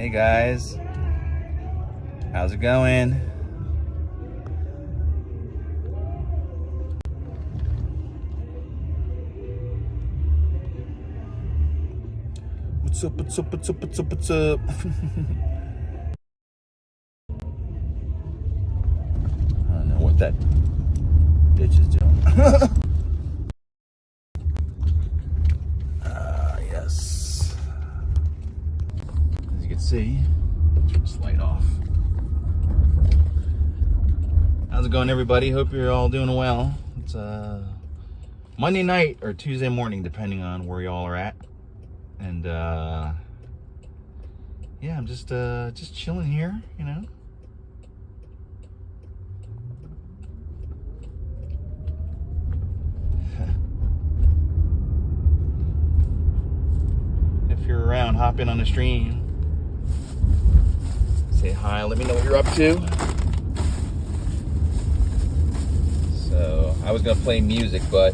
Hey guys, how's it going? What's up, what's up, what's up, what's up, what's up? I don't know what that bitch is doing. Yes. As you can see, turn this light off. How's it going, everybody? Hope you're all doing well. It's Monday night or Tuesday morning, depending on where y'all are at. And yeah, I'm just chilling here, you know. If you're around, hop in on the stream. Say hi, let me know what you're up to. So, I was gonna play music, but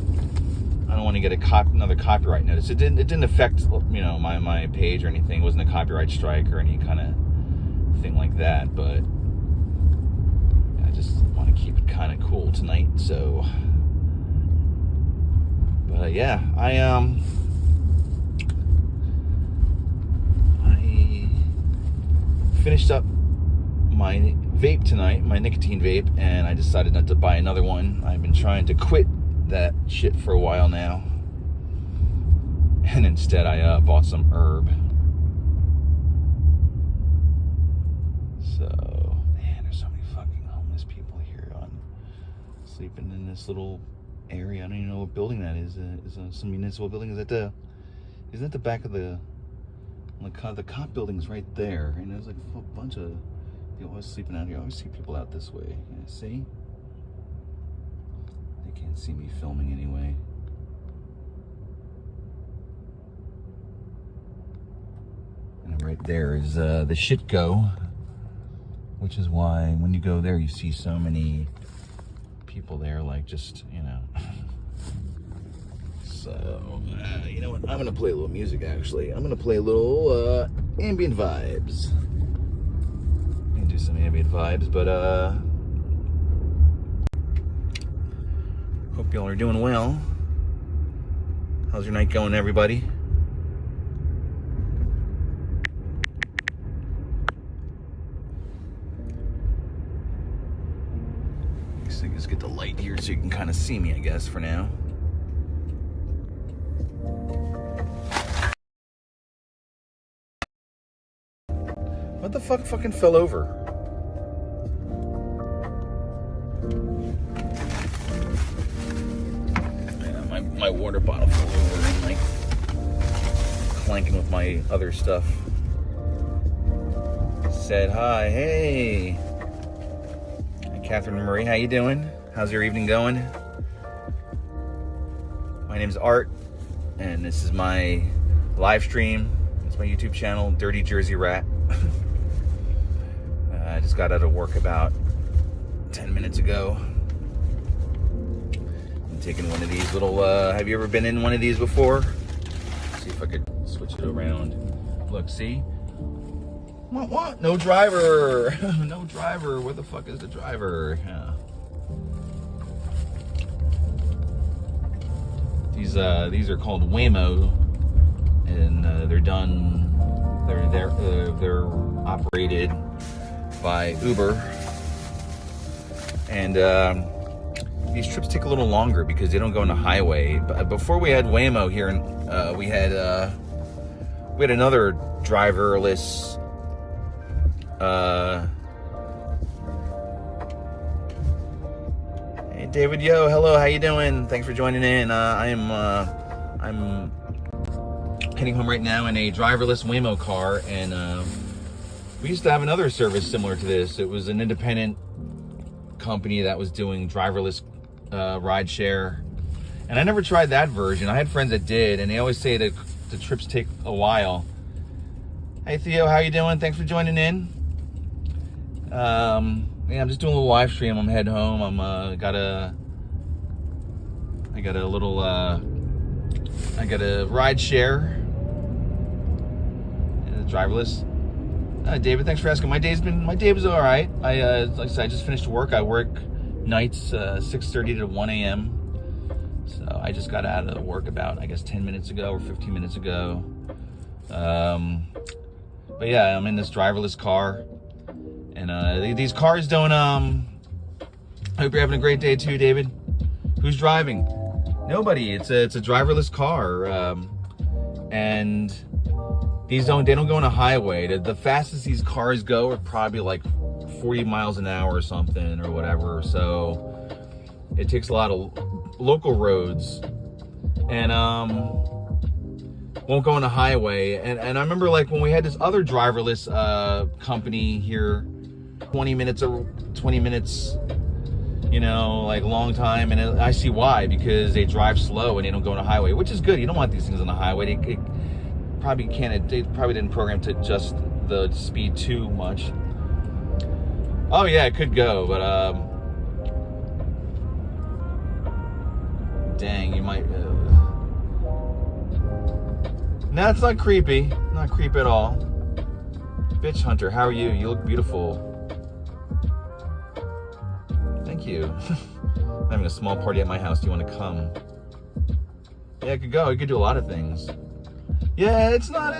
I don't want to get another copyright notice. It didn't affect, you know, my page or anything. It wasn't a copyright strike or any kind of thing like that. But I just want to keep it kind of cool tonight. So, but yeah, I finished up my vape tonight, my nicotine vape, and I decided not to buy another one. I've been trying to quit that shit for a while now, and instead I bought some herb. So, man, there's so many fucking homeless people here sleeping in this little area. I don't even know what building that is. Some municipal building? Isn't that the back of the cop building's right there? And there's like a bunch of people always sleeping out here. I always see people out this way. Yeah, see? They can't see me filming anyway. And right there is the shit go, which is why when you go there you see so many people there, like, just, you know. So, you know what? I'm gonna play a little music, actually. I'm gonna play a little ambient vibes. I'm gonna do some ambient vibes, but hope y'all are doing well. How's your night going, everybody? Let's get the light here so you can kind of see me, I guess, for now. What the fuck fucking fell over? Yeah, my water bottle fell over and like clanking with my other stuff. Said hi, hey. Hi, Catherine Marie, how you doing? How's your evening going? My name's Art, and this is my live stream. It's my YouTube channel, Dirty Jersey Rat. I just got out of work about 10 minutes ago. I'm taking one of these little, have you ever been in one of these before? Let's see if I could switch it around. Look, see? What? No driver. No driver. Where the fuck is the driver? Yeah. These are called Waymo, and they're operated by Uber, and these trips take a little longer because they don't go on the highway. But before we had Waymo here, and we had another driverless hey David, yo, hello, how you doing? Thanks for joining in. I'm heading home right now in a driverless Waymo car, and we used to have another service similar to this. It was an independent company that was doing driverless ride share, and I never tried that version. I had friends that did, and they always say that the trips take a while. Hey Theo, how you doing? Thanks for joining in. Yeah, I'm just doing a little live stream. I'm heading home. I got a ride share, driverless. David, thanks for asking. My day was all right. Like I said, I just finished work. I work nights 6:30 to 1 a.m. So I just got out of work about, I guess, 10 minutes ago or 15 minutes ago. But yeah, I'm in this driverless car, and these cars don't. I hope you're having a great day too, David. Who's driving? Nobody. It's a driverless car, and they don't go on a highway. The fastest these cars go are probably like 40 miles an hour or something or whatever. So it takes a lot of local roads, and won't go on a highway. And I remember, like, when we had this other driverless company here, 20 minutes, you know, like long time. And I see why, because they drive slow and they don't go on a highway, which is good. You don't want these things on the highway. They probably didn't program to adjust the speed too much. Oh yeah, it could go, but dang, you might. No, it's not creepy. Not creepy at all. Bitch Hunter, how are you? You look beautiful. Thank you. I'm having a small party at my house. Do you want to come? Yeah, I could go. I could do a lot of things. Yeah, it's not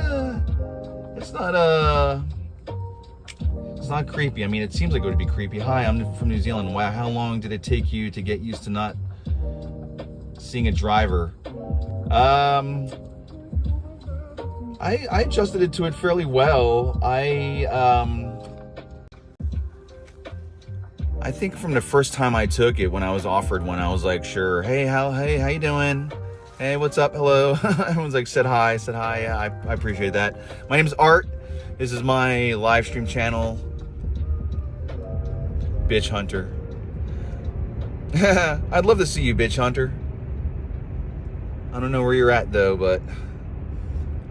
creepy. I mean, it seems like it would be creepy. Hi, I'm from New Zealand. Wow, how long did it take you to get used to not seeing a driver? I adjusted it to it fairly well. I think from the first time I took it, when I was offered one, I was like, sure. Hey, how you doing? Hey, what's up? Hello. Everyone's like, said hi. Yeah, I appreciate that. My name is Art. This is my live stream channel. Bitch Hunter. I'd love to see you, Bitch Hunter. I don't know where you're at though, but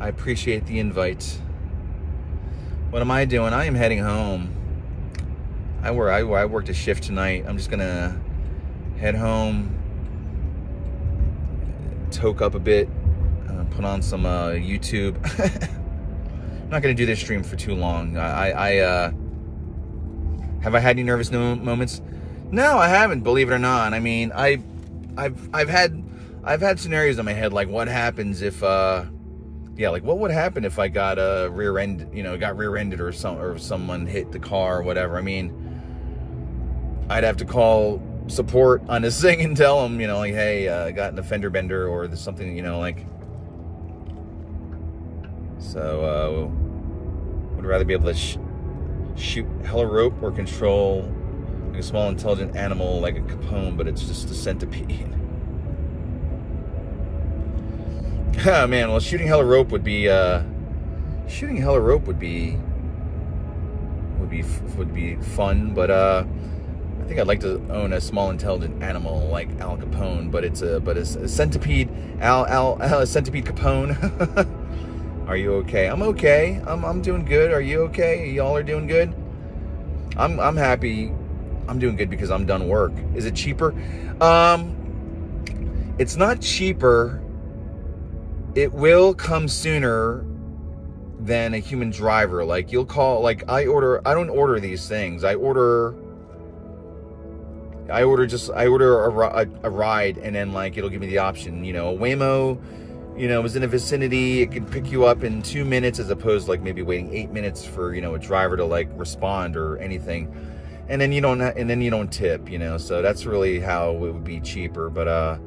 I appreciate the invite. What am I doing? I am heading home. I worked a shift tonight. I'm just gonna head home, toke up a bit, put on some YouTube. I'm not gonna do this stream for too long. Have I had any nervous moments? No, I haven't. Believe it or not. I mean, I've had scenarios in my head, like what happens if like what would happen if I got rear-ended or someone hit the car or whatever. I mean, I'd have to call support on this thing and tell them, like, hey, I got an fender bender or there's something, like. So, would rather be able to shoot hella rope or control like a small intelligent animal like a Capone, but it's just a centipede. Oh man, well, shooting hella rope would be fun, but I think I'd like to own a small intelligent animal like Al Capone, but it's a centipede. A centipede Capone. Are you okay? I'm okay. I'm doing good. Are you okay? Y'all are doing good? I'm happy. I'm doing good because I'm done work. Is it cheaper? It's not cheaper. It will come sooner than a human driver. Like, you'll call, like, I don't order these things. I order a ride, and then, like, it'll give me the option, a Waymo, is in the vicinity. It can pick you up in 2 minutes as opposed to, like, maybe waiting 8 minutes for, a driver to, like, respond or anything. And then you don't tip, so that's really how it would be cheaper. But,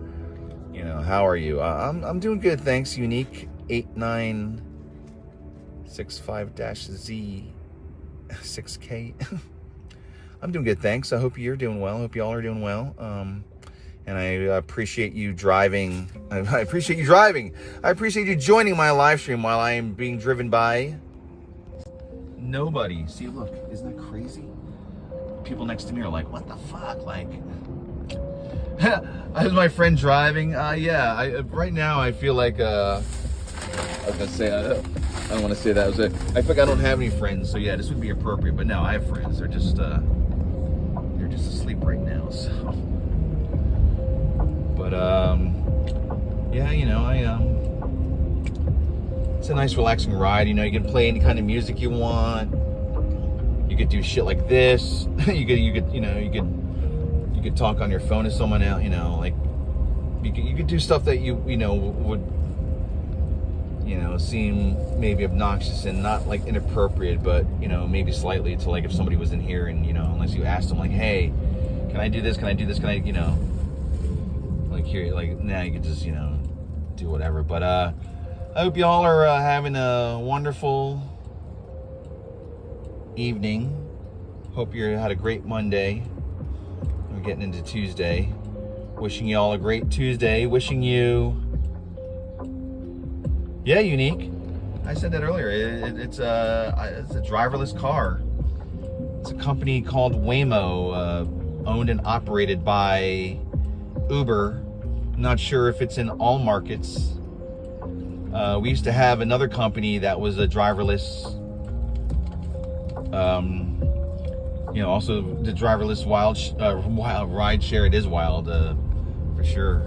how are you? I'm doing good, thanks. Unique 8965-Z 6K. I'm doing good, thanks. I hope you're doing well. I hope y'all are doing well. And I appreciate you driving. I appreciate you driving. I appreciate you joining my live stream while I am being driven by nobody. See, look, isn't that crazy? People next to me are like, what the fuck? Like, as my friend driving, right now I feel like, I was gonna say, I don't want to say that. I feel like I don't have any friends, so yeah, this would be appropriate. But no, I have friends. They're just asleep right now. So, but it's a nice relaxing ride. You can play any kind of music you want. You could do shit like this. you could talk on your phone to someone else. Like you could do stuff that would seem maybe obnoxious and not like inappropriate, but maybe slightly to like if somebody was in here and unless you asked them like, hey, can I do this? Can I do this? Can I like here, like now you could just do whatever. But I hope y'all are having a wonderful evening. Hope you had a great Monday. We're getting into Tuesday. Wishing you all a great Tuesday. Wishing you, yeah, Unique. I said that earlier. It's a driverless car. It's a company called Waymo, owned and operated by Uber. I'm not sure if it's in all markets. We used to have another company that was a driverless. Also the driverless wild ride share. It is wild, for sure.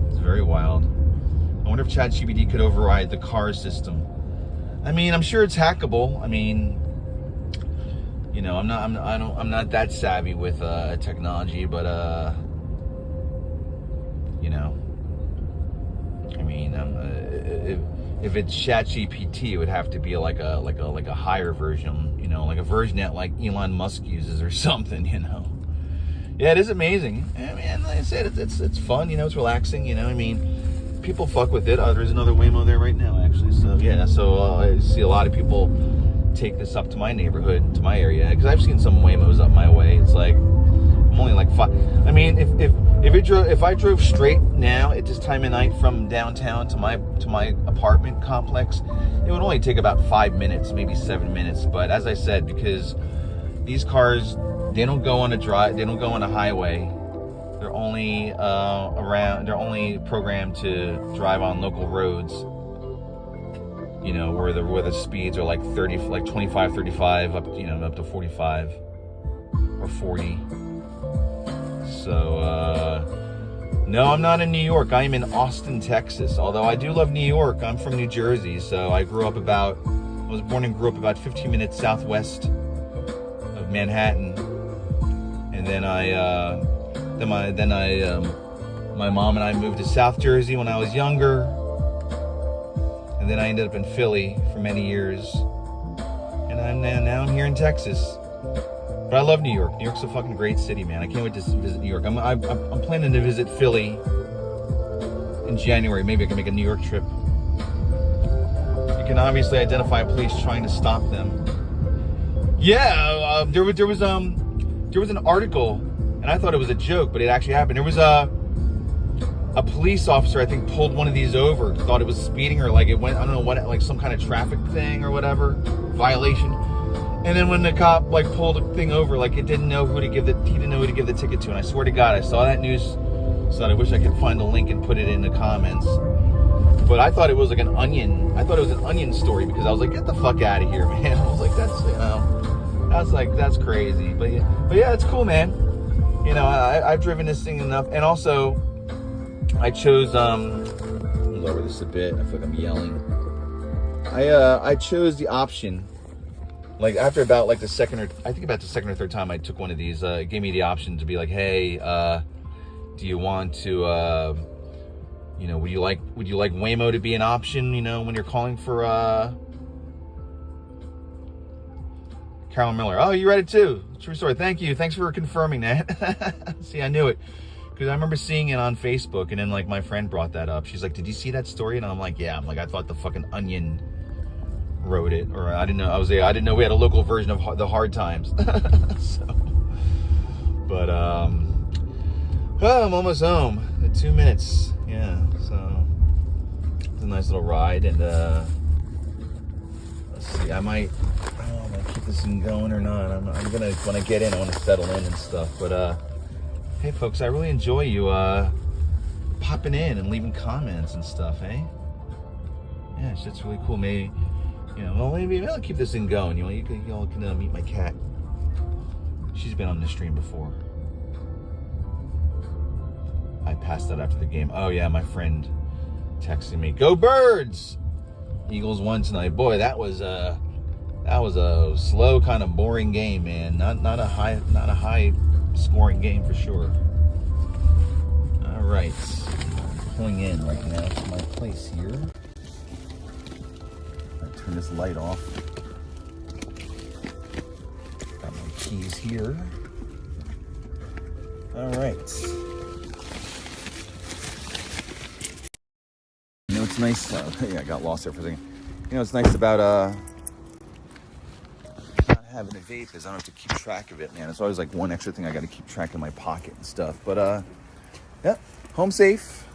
It's very wild. I wonder if ChatGPT could override the car system. I mean, I'm sure it's hackable. I mean, I'm not that savvy with technology, but if it's ChatGPT, it would have to be like a higher version, like a version that like Elon Musk uses or something, Yeah, it is amazing. I mean, like I said, it's fun, it's relaxing, I mean, people fuck with it. There's another Waymo there right now, actually. So yeah, I see a lot of people take this up to my neighborhood, to my area, because I've seen some Waymos up my way. It's like I'm only like 5. I mean, if I drove straight now at this time of night from downtown to my apartment complex, it would only take about 5 minutes, maybe 7 minutes. But as I said, because these cars, they don't go on a highway. They're only they're only programmed to drive on local roads, where the speeds are like 25, 35 up to 45 or 40. So no, I'm not in New York. I am in Austin, Texas. Although I do love New York. I'm from New Jersey, so I was born and grew up about 15 minutes southwest of Manhattan. And then my mom and I moved to South Jersey when I was younger. And then I ended up in Philly for many years. And now I'm here in Texas. But I love New York. New York's a fucking great city, man. I can't wait to visit New York. I'm planning to visit Philly in January. Maybe I can make a New York trip. You can obviously identify police trying to stop them. Yeah, there was an article, and I thought it was a joke, but it actually happened. There was a police officer, I think, pulled one of these over, thought it was speeding, or like it went, I don't know what, like some kind of traffic thing or whatever, violation. And then when the cop like pulled the thing over, like he didn't know who to give the ticket to. And I swear to God, I saw that news, so I wish I could find the link and put it in the comments. But I thought it was like an Onion. I thought it was an Onion story, because I was like, get the fuck out of here, man. I was like, that's crazy. But yeah, it's cool, man. I've driven this thing enough, and also I chose I'll lower this a bit. I feel like I'm yelling. I chose the option. Like after about like the second or third time I took one of these, it gave me the option to be like, hey, do you want to, would you like Waymo to be an option, when you're calling for Carolyn Miller? Oh, you read it too. True story. Thank you. Thanks for confirming that. See, I knew it, because I remember seeing it on Facebook, and then like my friend brought that up. She's like, did you see that story? And I'm like, yeah. I'm like, I thought the fucking Onion wrote it, or I didn't know. I didn't know we had a local version of the Hard Times. So, but well, I'm almost home in 2 minutes. Yeah, so it's a nice little ride, and let's see. I might keep this thing going or not. I'm gonna, when I get in, I want to settle in and stuff. But hey, folks, I really enjoy you popping in and leaving comments and stuff. Hey, yeah, shit's really cool. Maybe. Maybe I'll keep this thing going. You all can meet my cat. She's been on this stream before. I passed out after the game. Oh yeah, my friend texted me, "Go Birds! Eagles won tonight." Boy, that was That was a slow, kind of boring game, man. Not a high scoring game for sure. All right, pulling in right now to my place here. I'll turn this light off. Got my keys here. All right. You know, it's nice. Yeah, I got lost there for a second. You know, it's nice about not having a vape is I don't have to keep track of it, man. It's always like one extra thing I got to keep track in my pocket and stuff. But yeah, home safe.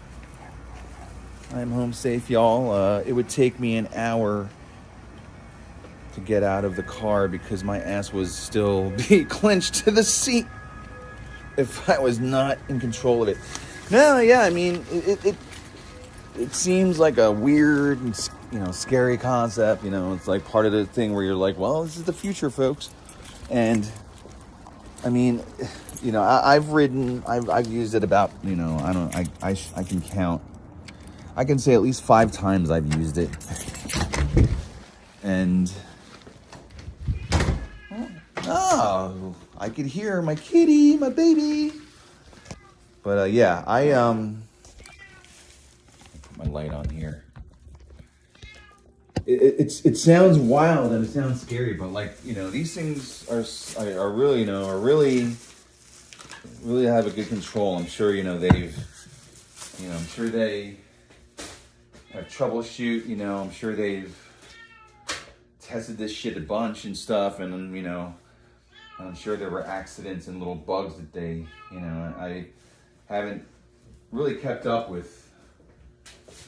I'm home safe, y'all. It would take me an hour to get out of the car because my ass was still clenched to the seat if I was not in control of it. No, yeah, I mean, it seems like a weird, you know, scary concept. You know, it's like part of the thing where you're like, well, this is the future, folks. And I mean, you know, I've used it about, you know, I can count. I can say at least 5 times I've used it. And oh, I could hear my kitty, my baby. But yeah, put my light on here. It sounds wild and it sounds scary, but like, you know, these things are really, you know, really have a good control. I'm sure, you know, I'm sure they have troubleshoot, you know, I'm sure they've tested this shit a bunch and stuff, and you know, I'm sure there were accidents and little bugs that they, you know, I haven't really kept up with.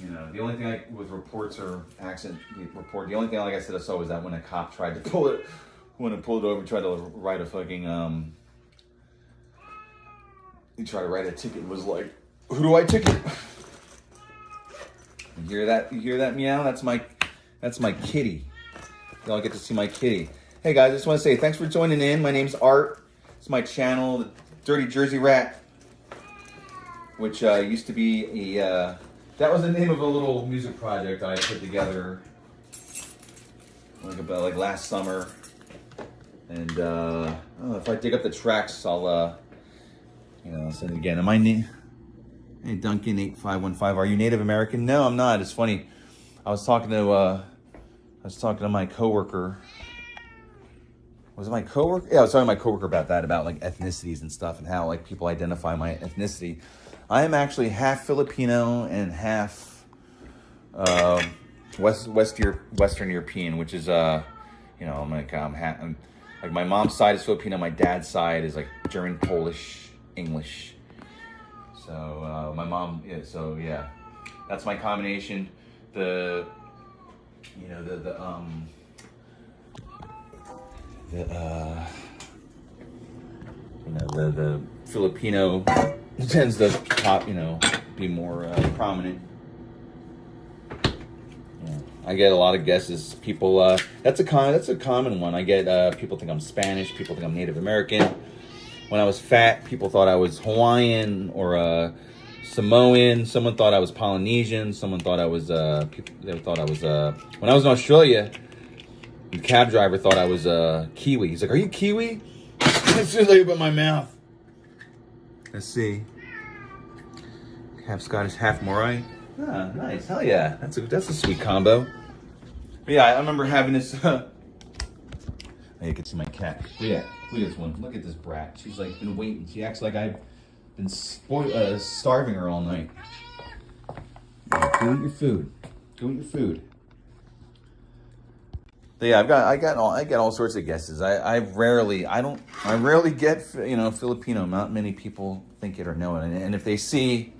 You know, the only thing with reports or accident report, the only thing, like I said, I saw was that when a cop tried to pull it over, tried to write a fucking, he tried to write a ticket and was like, who do I ticket? You hear that? You hear that meow? That's my kitty. Y'all get to see my kitty. Hey guys, I just want to say thanks for joining in. My name's Art. It's my channel, the Dirty Jersey Rat, which used to be that was the name of a little music project I put together like last summer. And if I dig up the tracks, I'll you know, send it again. Am I Hey Duncan 8515, are you Native American? No, I'm not. It's funny. I was talking to my coworker. Was it my coworker? Yeah, I was talking to my coworker about like ethnicities and stuff and how like people identify my ethnicity. I am actually half Filipino and half Western European, which is you know, I'm like my mom's side is Filipino, my dad's side is like German, Polish, English. So my mom, yeah, so yeah, that's my combination. The Filipino tends to be more prominent. Yeah. I get a lot of guesses. People, that's a common one. I get people think I'm Spanish. People think I'm Native American. When I was fat, people thought I was Hawaiian or Samoan. Someone thought I was Polynesian. Someone thought I was they thought I was when I was in Australia, the cab driver thought I was Kiwi. He's like, "Are you Kiwi?" Let's just look at my mouth. Let's see. Half Scottish, half Maori. Ah, nice. Hell yeah. That's a sweet combo. But yeah, I remember having this. You can see my cat. But yeah, look at this one. Look at this brat. She's like been waiting. She acts like I've been starving her all night. Go eat your food. Go eat your food. But yeah, I get all sorts of guesses. I rarely get Filipino. Not many people think it or know it. And if they see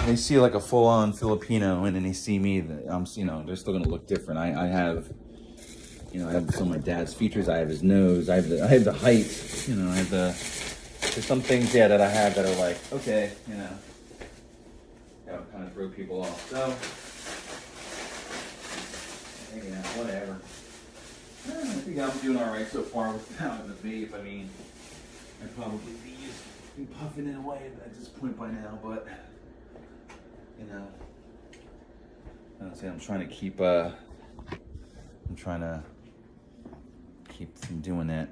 like a full on Filipino and then they see me, they're still gonna look different. I have some of my dad's features. I have his nose. I have the height. There's some things that I have that are like, okay, that kind of throw people off. So. Yeah, whatever. I think I'm doing all right so far without the vape. I mean, I'd probably be puffing it away at this point by now, but I'm trying to keep trying to keep from doing that.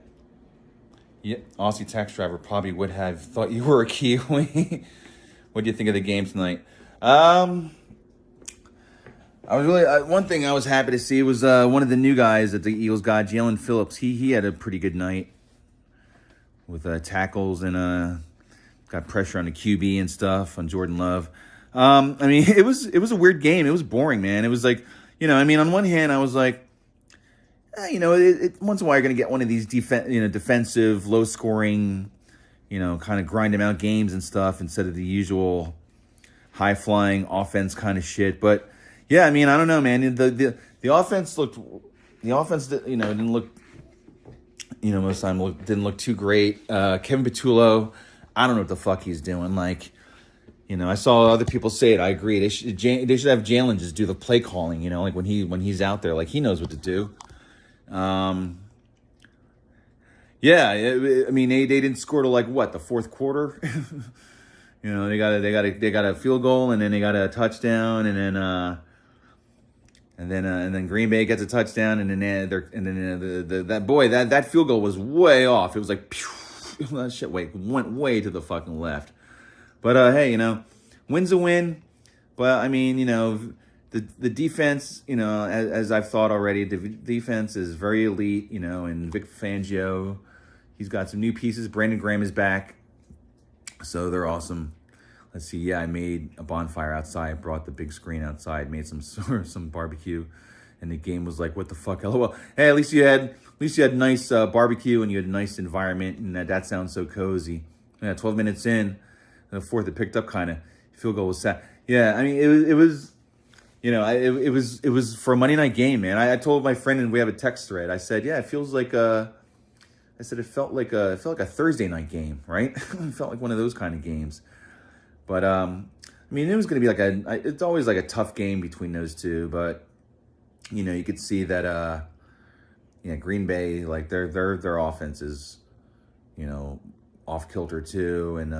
Yeah, Aussie tax driver probably would have thought you were a Kiwi. What do you think of the game tonight? I was really one thing I was happy to see was one of the new guys that the Eagles got, Jalen Phillips. He had a pretty good night with tackles and got pressure on the QB and stuff on Jordan Love. I mean, it was a weird game. It was boring, man. It was like, I mean, on one hand, I was like, once in a while you're going to get one of these defensive, low-scoring, kind of grind them out games and stuff instead of the usual high-flying offense kind of shit. But yeah, I mean, I don't know, man. The offense didn't look, most of the time didn't look too great. Kevin Patullo, I don't know what the fuck he's doing. Like, I saw other people say it. I agree. They should have Jalen just do the play calling. Like when he's out there, like he knows what to do. Yeah, I mean they didn't score till like what, the fourth quarter. They got a field goal and then they got a touchdown and then Green Bay gets a touchdown and then that field goal was way off. It was like pew, that shit went way to the fucking left. But hey, win's a win. But I mean, the defense, as I've thought already, the defense is very elite, and Vic Fangio, he's got some new pieces. Brandon Graham is back, so they're awesome. Let's see, yeah, I made a bonfire outside, brought the big screen outside, made some barbecue, and the game was like, what the fuck, LOL. Hey, at least you had nice barbecue and you had a nice environment, and that sounds so cozy. Yeah, 12 minutes in, the fourth it picked up kind of. Field goal was set. Yeah, I mean, it was. It was for a Monday night game, man. I told my friend, and we have a text thread. I said, yeah, it feels like it felt like a Thursday night game, right? It felt like one of those kind of games. But I mean, it was going to be it's always like a tough game between those two. But you could see that Green Bay, like their offense is off kilter too, and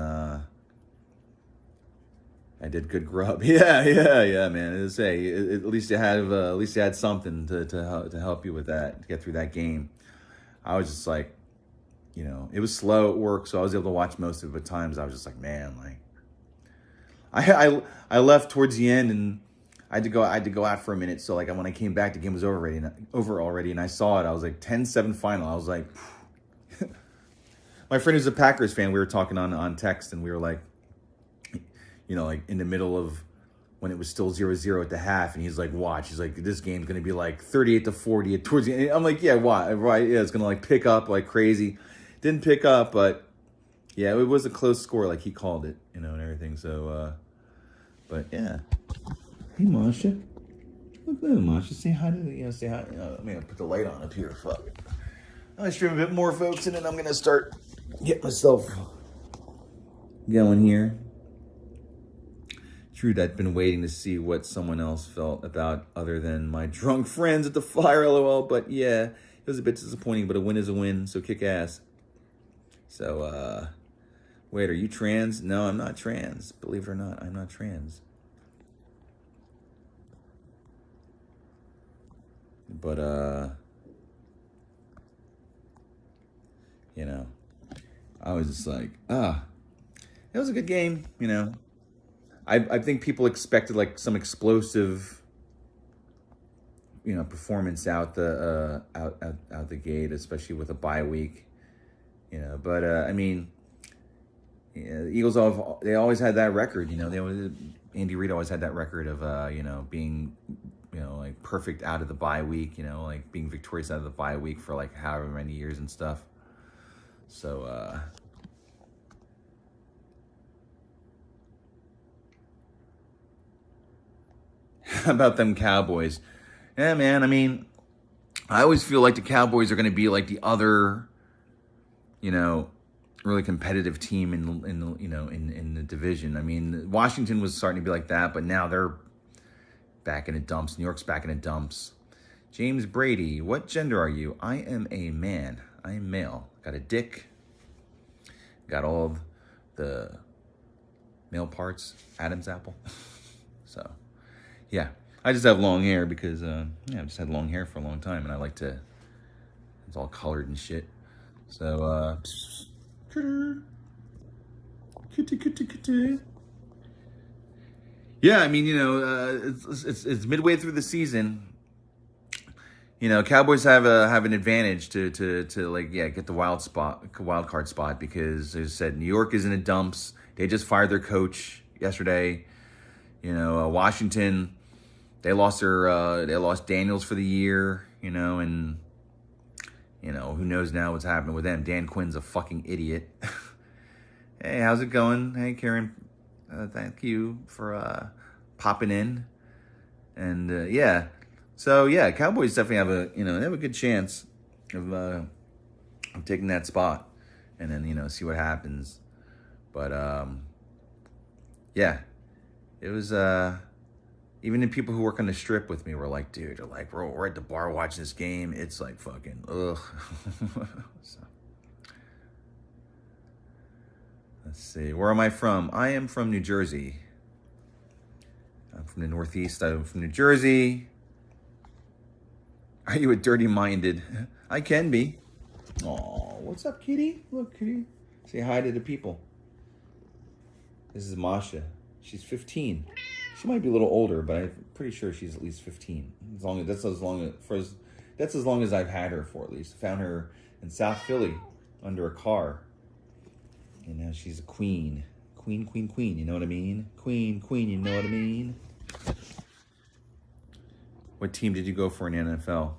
I did good grub. Yeah, man. At least you had something to help you with that, to get through that game. I was just like, it was slow at work, so I was able to watch most of it. But times I was just like, man, like, I left towards the end and I had to go out for a minute. So like when I came back, the game was over already, and I saw it. I was like 10-7 final. I was like, my friend who's a Packers fan, we were talking on text, and we were like, like in the middle of when it was still 0-0 at the half, and he's like, watch. He's like, this game's going to be like 38-40 towards the end. I'm like, yeah, why? Right, yeah, it's going to like pick up like crazy. Didn't pick up, but yeah, it was a close score, like he called it, and everything. So, but yeah. Hey, Masha. Look at Masha. Say hi to say hi. Let me put the light on up here. Fuck. I'm going to stream a bit more, folks, and then I'm going to start getting myself going here. True, I'd been waiting to see what someone else felt about other than my drunk friends at the fire, lol. But yeah, it was a bit disappointing, but a win is a win, so kick ass. So, wait, are you trans? No, I'm not trans. Believe it or not, I'm not trans. But, I was just like, it was a good game, I think people expected like some explosive, performance out the gate, especially with a bye week, But I mean, the Eagles they always had that record, Andy Reid always had that record of being, like perfect out of the bye week, like being victorious out of the bye week for like however many years and stuff. So. About them Cowboys. Yeah, man, I mean, I always feel like the Cowboys are going to be like the other, really competitive team in the division. I mean, Washington was starting to be like that, but now they're back in the dumps. New York's back in the dumps. James Brady, what gender are you? I am a man. I am male. Got a dick. Got all of the male parts. Adam's apple. So. Yeah. I just have long hair because, I've just had long hair for a long time, and I like to, it's all colored and shit. So, yeah, I mean, it's midway through the season. Cowboys have an advantage to like, yeah, get the wild card spot, because as I said, New York is in the dumps. They just fired their coach yesterday. Washington, they lost Daniels for the year. And who knows now what's happening with them. Dan Quinn's a fucking idiot. Hey, how's it going? Hey, Karen, thank you for popping in. And yeah. So yeah, Cowboys definitely they have a good chance of taking that spot, and then see what happens. But yeah, it was even the people who work on the strip with me were like, dude, they're like, we're at the bar watching this game. It's like fucking ugh. So, let's see, where am I from? I am from New Jersey. I'm from the Northeast. I'm from New Jersey. Are you a dirty-minded? I can be. Oh, what's up, kitty? Look, kitty. Say hi to the people. This is Masha. She's 15. She might be a little older, but I'm pretty sure she's at least 15. That's as long as I've had her for, at least. I found her in South Philly under a car. And now she's a queen. Queen, you know what I mean? Queen, you know what I mean? What team did you go for in the NFL?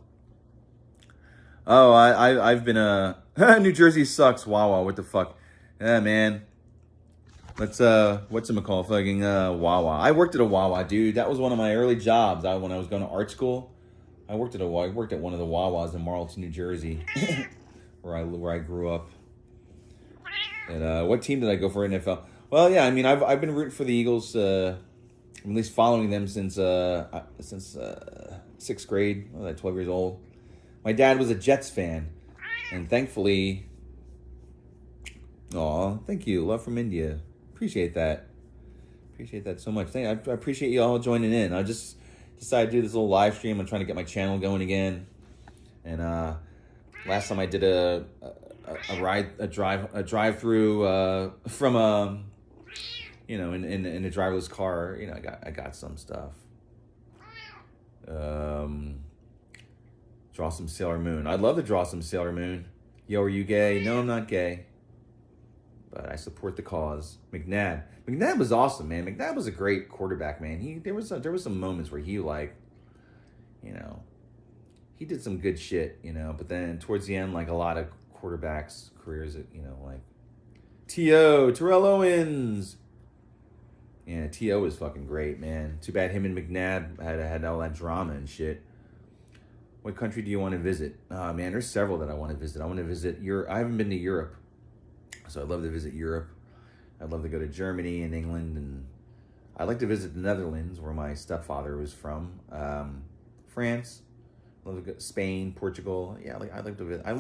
Oh, I've been New Jersey sucks. Wawa, what the fuck? Yeah, man. Let's whatchamacall, fucking Wawa. I worked at a Wawa, dude. That was one of my early jobs. When I was going to art school, I worked at one of the Wawas in Marlton, New Jersey, where I grew up. And what team did I go for in NFL? Well, yeah, I mean, I've been rooting for the Eagles. I'm at least following them since 6th grade. I was like 12 years old. My dad was a Jets fan, and thankfully, thank you, love from India. Appreciate that so much. I appreciate you all joining in. I just decided to do this little live stream. I'm trying to get my channel going again. And last time I did a drive through from in a driverless car. I got some stuff. Draw some Sailor Moon. I'd love to draw some Sailor Moon. Yo, are you gay? No, I'm not gay, but I support the cause. McNabb was awesome, man. McNabb was a great quarterback, man. There was some moments where he he did some good shit, But then towards the end, like a lot of quarterbacks' careers, like Terrell Owens. Yeah, T.O. was fucking great, man. Too bad him and McNabb had all that drama and shit. What country do you want to visit? Man, there's several that I want to visit. I want to visit Europe. I haven't been to Europe, so I'd love to visit Europe. I'd love to go to Germany and England, and I'd like to visit the Netherlands, where my stepfather was from. France. I'd love to go Spain, Portugal. Yeah, I'd like to visit. I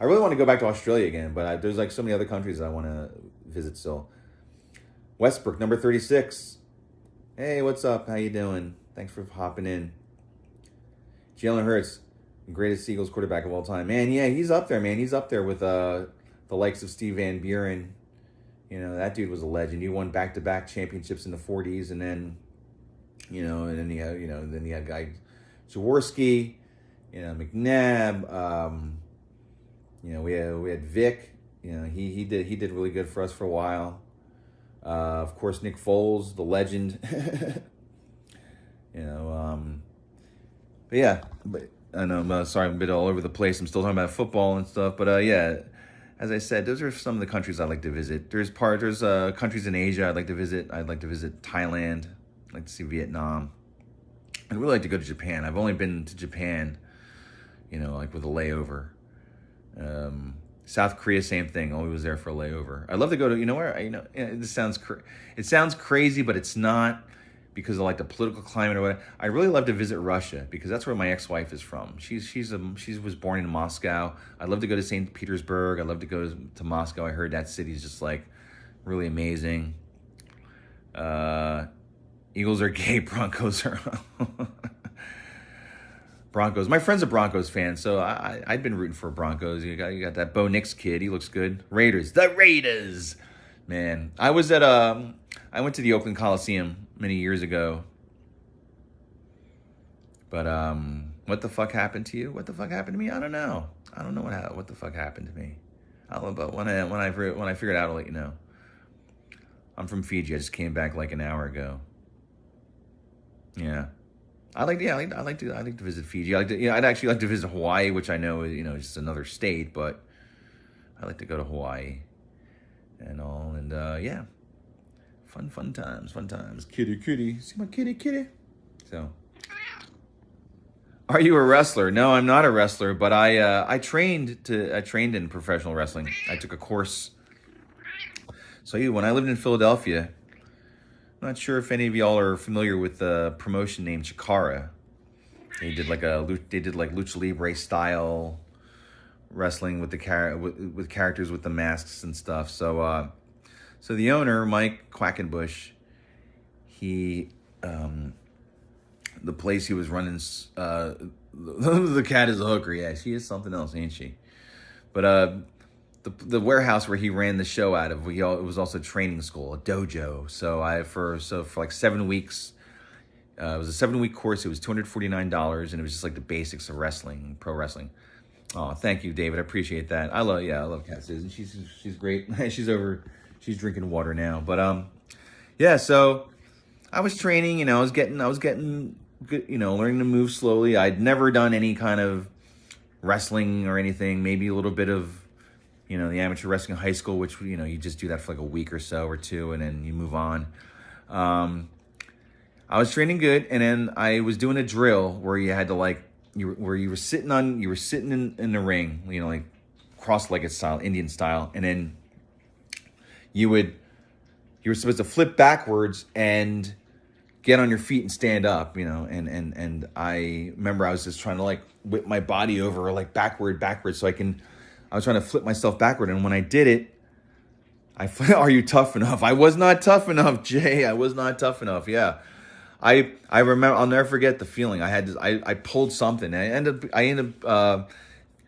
really want to go back to Australia again, but there's like so many other countries that I want to visit still. Westbrook, number 36. Hey, what's up? How you doing? Thanks for hopping in. Jalen Hurts, greatest Eagles quarterback of all time. Man, yeah, he's up there, man. He's up there with the likes of Steve Van Buren. That dude was a legend. He won back-to-back championships in the 40s, and then, and then he had guy Jaworski, McNabb. We had Vic. He did really good for us for a while. Of course, Nick Foles, the legend. But yeah, I know. I'm sorry, I'm a bit all over the place. I'm still talking about football and stuff. But yeah, as I said, those are some of the countries I'd like to visit. There's countries in Asia I'd like to visit. I'd like to visit Thailand. I'd like to see Vietnam. I'd really like to go to Japan. I've only been to Japan, like with a layover. South Korea, same thing. Only was there for a layover. I'd love to go to, where, this sounds crazy, but it's not, because of like the political climate or whatever. I really love to visit Russia, because that's where my ex-wife is from. She was born in Moscow. I'd love to go to St. Petersburg. I'd love to go to Moscow. I heard that city's just like really amazing. Eagles are gay, Broncos are Broncos. My friend's a Broncos fan, so I'd been rooting for Broncos. You got that Bo Nix kid. He looks good. Raiders. The Raiders. Man, I went to the Oakland Coliseum many years ago. But what the fuck happened to you? What the fuck happened to me? I don't know. I don't know what the fuck happened to me. But when I figure it out, I'll let you know. I'm from Fiji. I just came back like an hour ago. Yeah. I like to visit Fiji. I'd actually like to visit Hawaii, which I know is just another state, but I like to go to Hawaii and all, and yeah, fun times. Kitty, see my kitty. So, are you a wrestler? No, I'm not a wrestler, but I trained in professional wrestling. I took a course. So when I lived in Philadelphia. I'm not sure if any of y'all are familiar with a promotion named Chikara. They did like lucha libre style wrestling with with characters with the masks and stuff. So the owner, Mike Quackenbush, he the place he was running, the cat is a hooker. Yeah, she is something else, ain't she? But the warehouse where he ran the show out of, it was also a training school, a dojo. So for like 7 weeks, it was a 7-week course. It was $249, and it was just like the basics of wrestling, pro wrestling. Oh, thank you, David. I appreciate that. I love Cat Susan. She's great. She's drinking water now. But yeah. So I was training. I was getting good. Learning to move slowly. I'd never done any kind of wrestling or anything. Maybe a little bit of the amateur wrestling in high school, which, you just do that for like a week or so or two, and then you move on. I was training good, and then I was doing a drill where you had to you were sitting in the ring, like cross-legged style, Indian style, and then you were supposed to flip backwards and get on your feet and stand up, and I remember I was just trying to whip my body over backwards so I was trying to flip myself backward, and when I did it, are you tough enough? I was not tough enough, Jay. I was not tough enough. Yeah, I remember. I'll never forget the feeling. I pulled something. I ended up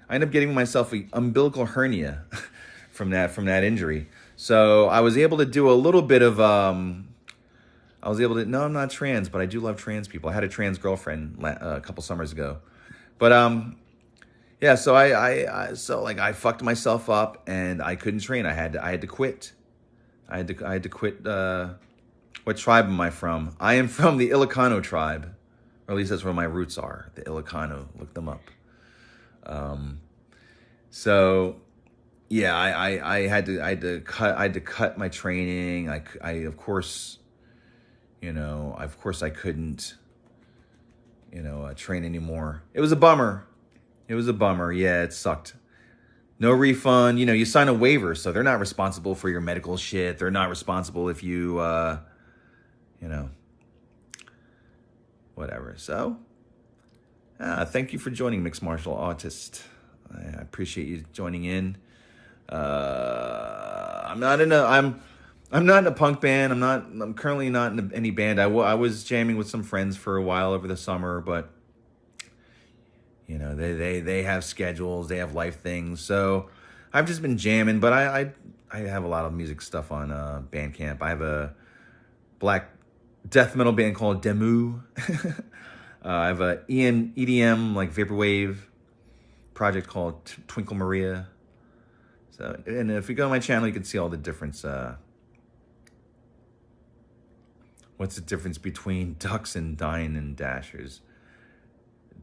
getting myself an umbilical hernia from that injury. So I was able to do a little bit of. No, I'm not trans, but I do love trans people. I had a trans girlfriend a couple summers ago, but yeah, so I fucked myself up and I couldn't train. I had to quit. I had to quit. What tribe am I from? I am from the Ilocano tribe, or at least that's where my roots are. The Ilocano. Look them up. So yeah, I had to cut my training. I of course I couldn't train anymore. It was a bummer. Yeah, it sucked. No refund. You sign a waiver, so they're not responsible for your medical shit. They're not responsible if you, whatever. So, thank you for joining, Mixed Martial Artist. I appreciate you joining in. I'm not in a punk band. I'm currently not in any band. I was jamming with some friends for a while over the summer, but they have schedules, they have life things. So I've just been jamming, but I have a lot of music stuff on Bandcamp. I have a black death metal band called Demu. I have a EDM vaporwave project called Twinkle Maria. So, and if you go on my channel, you can see all the difference. What's the difference between ducks and dine and dashers?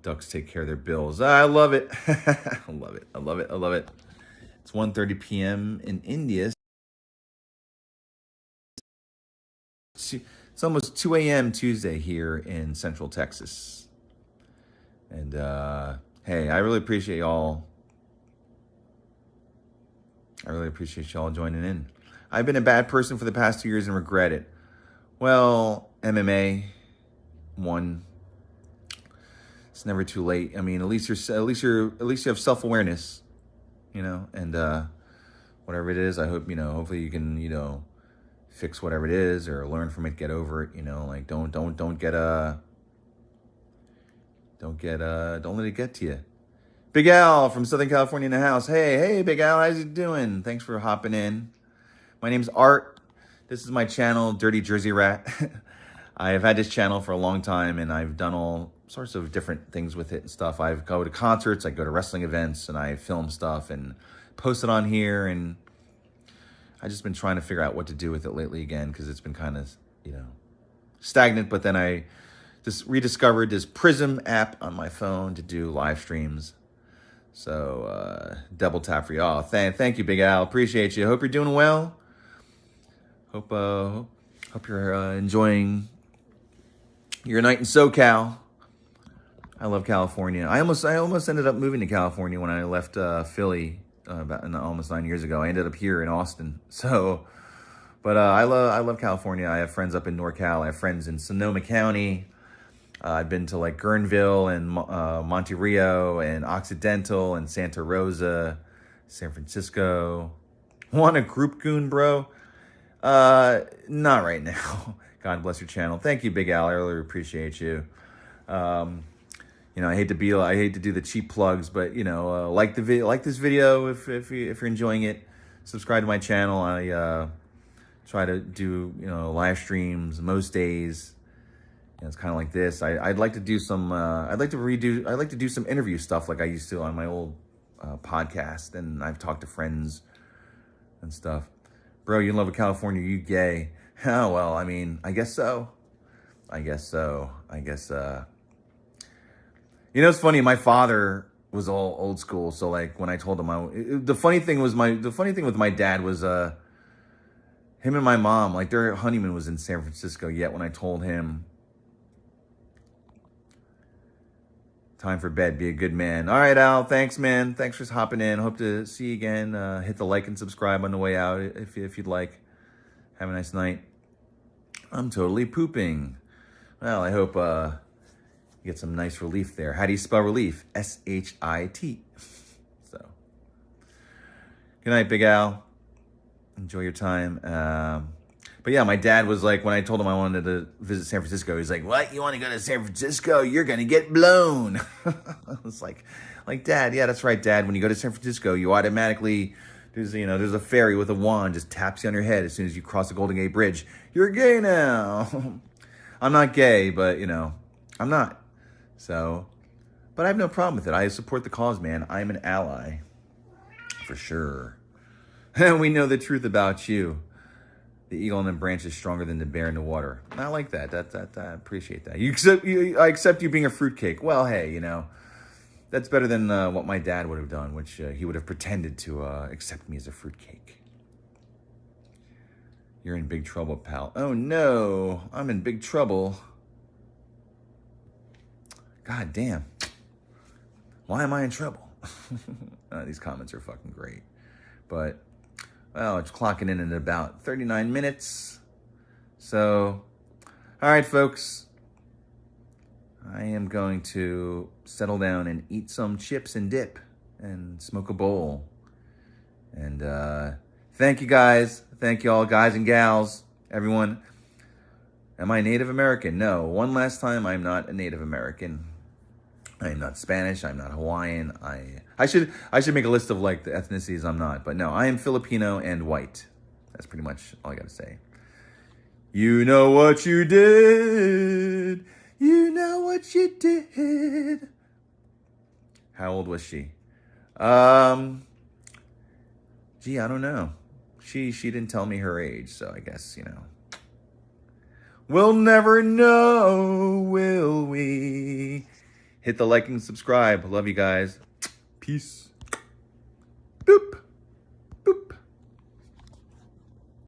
Ducks take care of their bills. I love it. I love it. It's 1:30 p.m. in India. It's almost 2 a.m. Tuesday here in Central Texas. And hey, I really appreciate y'all. Joining in. I've been a bad person for the past 2 years and regret it. Well, MMA, one. It's never too late. I mean, at least you have self-awareness, and whatever it is, I hope hopefully you can fix whatever it is or learn from it, get over it, you know, like don't let it get to you. Big Al from Southern California in the house. Hey, Big Al, how's you doing? Thanks for hopping in. My name's Art. This is my channel, Dirty Jersey Rat. I've had this channel for a long time, and I've done all sorts of different things with it and stuff. I go to concerts, I go to wrestling events, and I film stuff and post it on here, and I've just been trying to figure out what to do with it lately again, because it's been kind of, you know, stagnant. But then I just rediscovered this Prism app on my phone to do live streams. So double tap for y'all. Thank you, Big Al. Appreciate you. Hope you're doing well. Hope you're enjoying your night in SoCal. I love California. I almost ended up moving to California when I left Philly about almost 9 years ago. I ended up here in Austin. So, but I love California. I have friends up in NorCal. I have friends in Sonoma County. I've been to like Guerneville and Monte Rio and Occidental and Santa Rosa, San Francisco. Want a group goon, bro? Not right now. God bless your channel. Thank you, Big Al. I really appreciate you. You know, I hate to do the cheap plugs, but you know, like this video if you're enjoying it. Subscribe to my channel. I try to do, you know, live streams most days. You know, it's kind of like this. I'd like to do some. I'd like to do some interview stuff like I used to on my old podcast, and I've talked to friends and stuff. Bro, you in love with California? You gay? Oh well, I mean, I guess so. You know, it's funny. My father was all old school, so like when I told him, the funny thing with my dad was him and my mom, like their honeymoon was in San Francisco. Yet when I told him, time for bed, be a good man. All right, Al, thanks, man. Thanks for hopping in. Hope to see you again. Hit the like and subscribe on the way out if you'd like. Have a nice night. I'm totally pooping. Well, I hope you get some nice relief there. How do you spell relief? S-H-I-T. So, good night, Big Al. Enjoy your time. But yeah, my dad was like, when I told him I wanted to visit San Francisco, he's like, what? You want to go to San Francisco? You're going to get blown. I was like, Dad, yeah, that's right, Dad. When you go to San Francisco, you automatically, there's a ferry with a wand, just taps you on your head as soon as you cross the Golden Gate Bridge. You're gay now. I'm not gay, but, you know, I'm not. So, but I have no problem with it. I support the cause, man. I'm an ally. For sure. And we know the truth about you. The eagle in the branch is stronger than the bear in the water. I like that. I appreciate that. I accept you being a fruitcake. Well, hey, you know, that's better than what my dad would have done, which he would have pretended to accept me as a fruitcake. You're in big trouble, pal. Oh, no. I'm in big trouble. God damn. Why am I in trouble? These comments are fucking great. But... well, it's clocking in at about 39 minutes. So, all right, folks. I am going to settle down and eat some chips and dip and smoke a bowl. And thank you, guys. Thank you all, guys and gals, everyone. Am I Native American? No. One last time, I'm not a Native American. I am not Spanish. I'm not Hawaiian. I should make a list of like the ethnicities I'm not. But no, I am Filipino and white. That's pretty much all I got to say. You know what you did. You know what you did. How old was she? Gee, I don't know. She didn't tell me her age, so I guess, you know. We'll never know, will we? Hit the like and subscribe. Love you guys. Peace. Boop.